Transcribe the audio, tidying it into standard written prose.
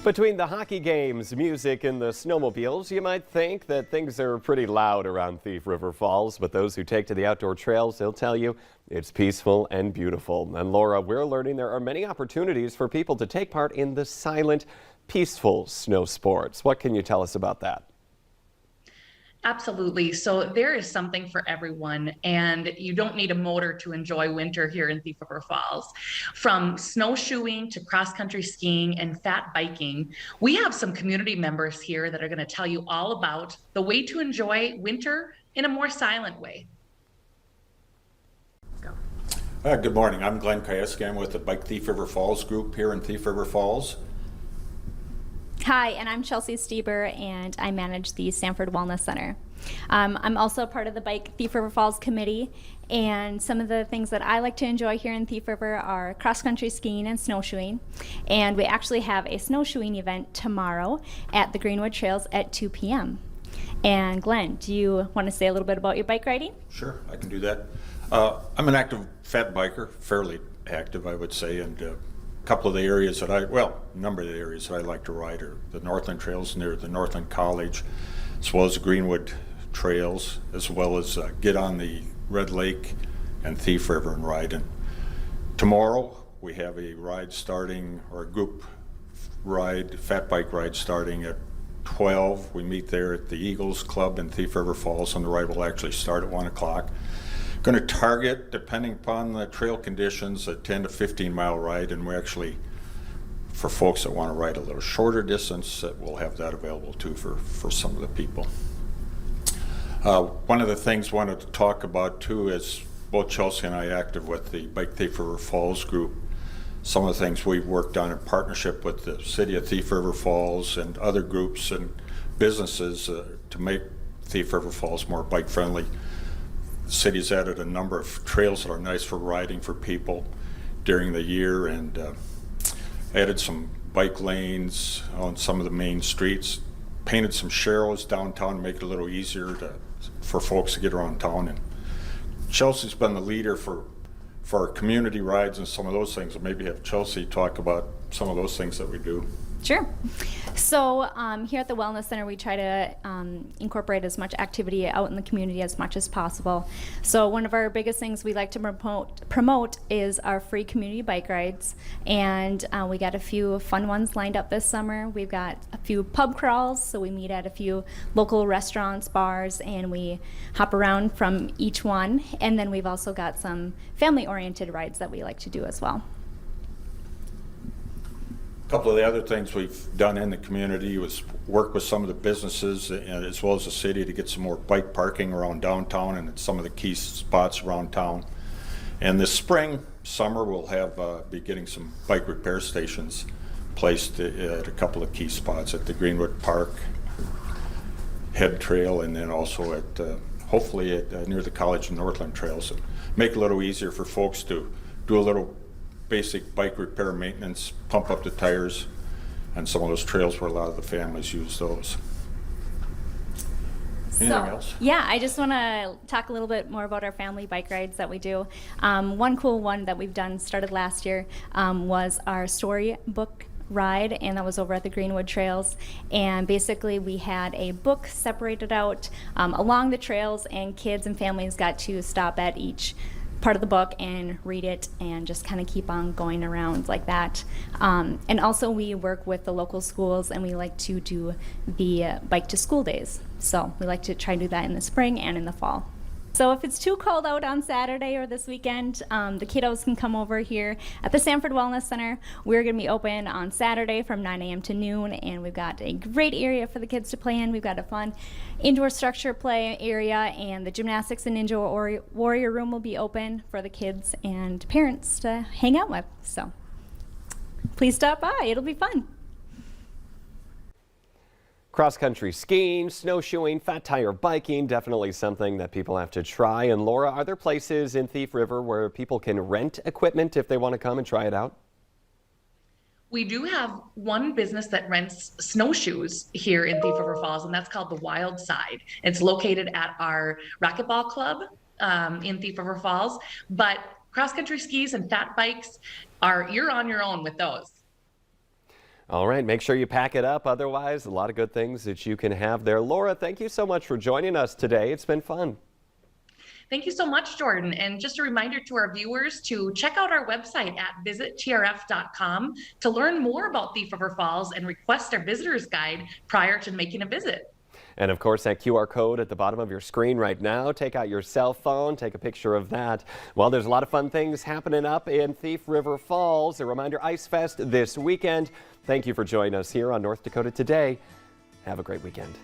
Between the hockey games, music, and the snowmobiles, you might think that things are pretty loud around Thief River Falls, but those who take to the outdoor trails, they'll tell you it's peaceful and beautiful. And Laura, we're learning there are many opportunities for people to take part in the silent, peaceful snow sports. What can you tell us about that? Absolutely. So there is something for everyone, and you don't need a motor to enjoy winter here in Thief River Falls. From snowshoeing to cross-country skiing and fat biking, we have some community members here that are going to tell you all about the way to enjoy winter in a more silent way. Go. Good morning. I'm Glenn Kajewski. I'm with the Bike Thief River Falls group here in Thief River Falls. Hi, and I'm Chelsea Stieber, and I manage the Sanford Wellness Center. I'm also part of the Bike Thief River Falls committee, and some of the things that I like to enjoy here in Thief River are cross-country skiing and snowshoeing. And we actually have a snowshoeing event tomorrow at the Greenwood Trails at 2 p.m. And Glenn, do you want to say a little bit about your bike riding? Sure, I can do that. I'm an active fat biker, fairly active, I would say, and a couple of the areas that a number of the areas that I like to ride are the Northland Trails near the Northland College, as well as the Greenwood Trails, as well as get on the Red Lake and Thief River and ride. And tomorrow we have a ride starting, or a group ride, fat bike ride starting at 12. We meet there at the Eagles Club in Thief River Falls, and the ride will actually start at 1 o'clock. Going to target, depending upon the trail conditions, a 10 to 15 mile ride, and we actually, for folks that want to ride a little shorter distance, we'll have that available too for some of the people. One of the things I wanted to talk about too is both Chelsea and I are active with the Bike Thief River Falls group. Some of the things we've worked on in partnership with the City of Thief River Falls and other groups and businesses to make Thief River Falls more bike friendly. The city's added a number of trails that are nice for riding for people during the year, and added some bike lanes on some of the main streets, painted some sharrows downtown to make it a little easier for folks to get around town. And Chelsea's been the leader for our community rides and some of those things, and maybe have Chelsea talk about some of those things that we do. Sure. So here at the Wellness Center, we try to incorporate as much activity out in the community as much as possible. So one of our biggest things we like to promote is our free community bike rides. And we got a few fun ones lined up this summer. We've got a few pub crawls, so we meet at a few local restaurants, bars, and we hop around from each one. And then we've also got some family-oriented rides that we like to do as well. A couple of the other things we've done in the community was work with some of the businesses as well as the city to get some more bike parking around downtown and at some of the key spots around town. And this spring, summer, we'll be getting some bike repair stations placed at a couple of key spots at the Greenwood Park, Head Trail, and then also at hopefully at near the College and Northland Trails. And make it a little easier for folks to do a little basic bike repair maintenance, pump up the tires, and some of those trails where a lot of the families use those. Anything else? Yeah, I just want to talk a little bit more about our family bike rides that we do. One cool one that we've done, started last year, was our storybook ride, and that was over at the Greenwood Trails. And basically we had a book separated out along the trails, and kids and families got to stop at each part of the book and read it and just kind of keep on going around like that. And also we work with the local schools, and we like to do the bike to school days. So we like to try to do that in the spring and in the fall. So if it's too cold out on Saturday or this weekend, the kiddos can come over here at the Sanford Wellness Center. We're going to be open on Saturday from 9 a.m. to noon, and we've got a great area for the kids to play in. We've got a fun indoor structure play area, and the gymnastics and ninja warrior room will be open for the kids and parents to hang out with. So please stop by. It'll be fun. Cross-country skiing, snowshoeing, fat tire biking, definitely something that people have to try. And Laura, are there places in Thief River where people can rent equipment if they want to come and try it out? We do have one business that rents snowshoes here in Thief River Falls, and that's called the Wild Side. It's located at our racquetball club in Thief River Falls. But cross-country skis and fat bikes you're on your own with those. All right, make sure you pack it up. Otherwise, a lot of good things that you can have there. Laura, thank you so much for joining us today. It's been fun. Thank you so much, Jordan. And just a reminder to our viewers to check out our website at visittrf.com to learn more about Thief River Falls and request our visitor's guide prior to making a visit. And of course, that QR code at the bottom of your screen right now. Take out your cell phone, take a picture of that. Well, there's a lot of fun things happening up in Thief River Falls. A reminder, Ice Fest this weekend. Thank you for joining us here on North Dakota Today. Have a great weekend.